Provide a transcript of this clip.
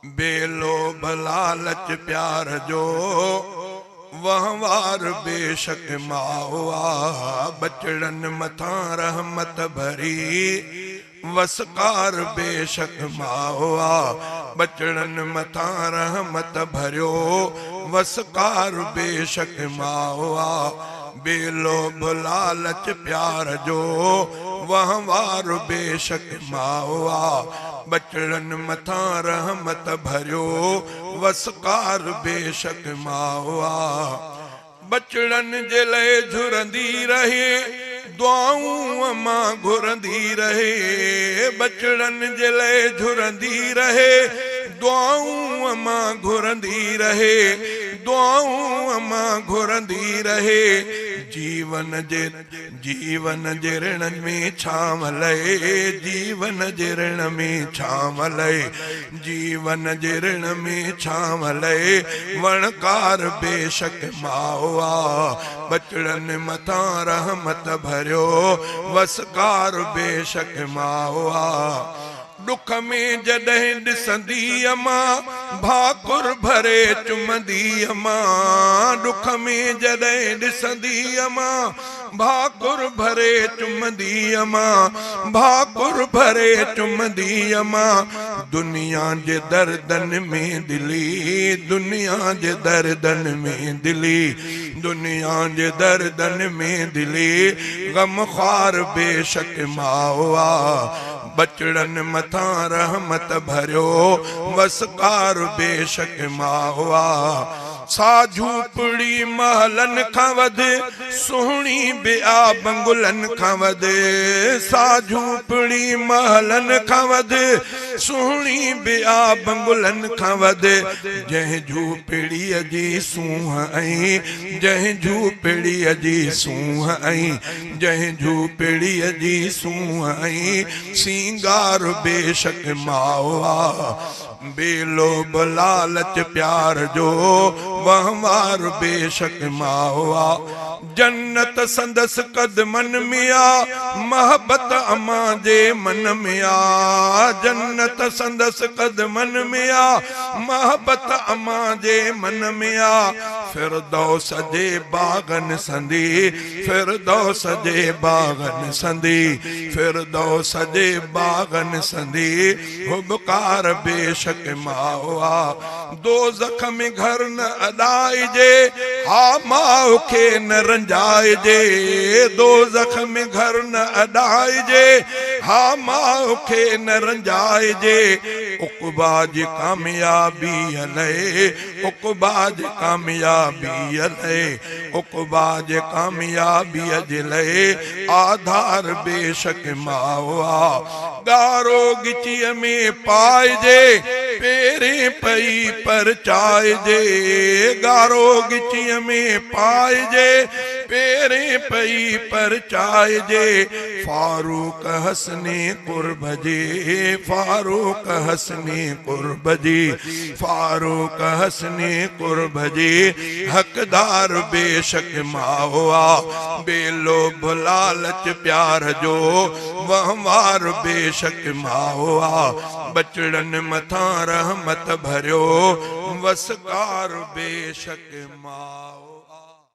बेलोभ लालच प्यार जो वहवार बेशक मावा। बचड़न मथा रहमत भरी वसकार बेशक मावा। बचड़न मथा रहमत भरियो वसकार बेशक मावा। बेलोभ लालच प्यार जो वहवार बेशक मावा। बचड़न मथा रहमत भरियो वसकार बेशक मावा। बचड़न जे लए झुरंदी रहे दुआऊं अमां घुरंदी रहे। बचड़न जे लए झुरंदी रहे दुआऊं अमां घुरंदी रहे। दुआऊं अमां घुरंदी रहे। जीवन जे ऋण में छांव लए। जीवन जे ऋण में छांव लए। जीवन जे ऋण में छांव लए वणकार बेशक मावा। बचड़न मथा रहमत भरियो वसकार बेशक मावा। दुख में जॾहिं ॾिसंदी अमां भाकुर भरे चुमंदी अमां। दुख में जॾहिं ॾिसंदी अमां भाकुर भरे चुमंदी अमां। भाकुर भरे चुमंदी अमां। दुनिया जे दर्दन में दिली। दुनिया जे दर्दन में दिली। दुनिया जे दर्दन में दिली गमख्वार बेशक मावा। बचड़न मथा रहमत भरियो वसकार बेशक मावा। सा झूपड़ी महलन खां वध सुहिणी बिया बंगुलन खां वध। सा झूपड़ी महलन खां वध सुहिणी बिया बंगुलन खां वध। जंहिं झूपड़ीअ जी सूंह ऐं जंहिं झूपड़ीअ जी सूंह ऐं जंहिं झूपड़ीअ जी सूंह ऐं सिंगार बेशक मावा। बेलोभ लालच प्यार जो वहवार बेशक मावा। जन्नत संदस कदमन में आ मोहब्बत अमां जे मन में आ। जन्नत संदस कदमन में आ मोहब्बत अमां जे मन में आ। फिरदौस जे बागन संदी। फिरदौस जे बागन संदी। फिरदौस जे बागन संदी हुबकार बेशक मावा। दोज़ख में घर न अॾाइजे हा माउ खे न रंजाइजे। दोज़ख में घर न अॾाइजे हा माउ खे न रंजाइजे। उक़बा जी कामयाबी लए। उक़बा जी कामयाबी लए। उक़बा जे कामयाबी जे लए आधार बेशक मावा। गारो गिचीअ में पाइजे पेरें पई परचाइजे। गारो गिचीअ में पाइजे पेरें पई परचाइजे। फारूक हसने कुर्ब जे। फारूक हसने कुर्ब जे। फारूक हसने कुर्ब जे हकदार बेशक मावा। बेलोभ लालच प्यार जो वहवार बेशक मावा। बचड़न मथा रहमत भरियो वसकार बेशक मावा।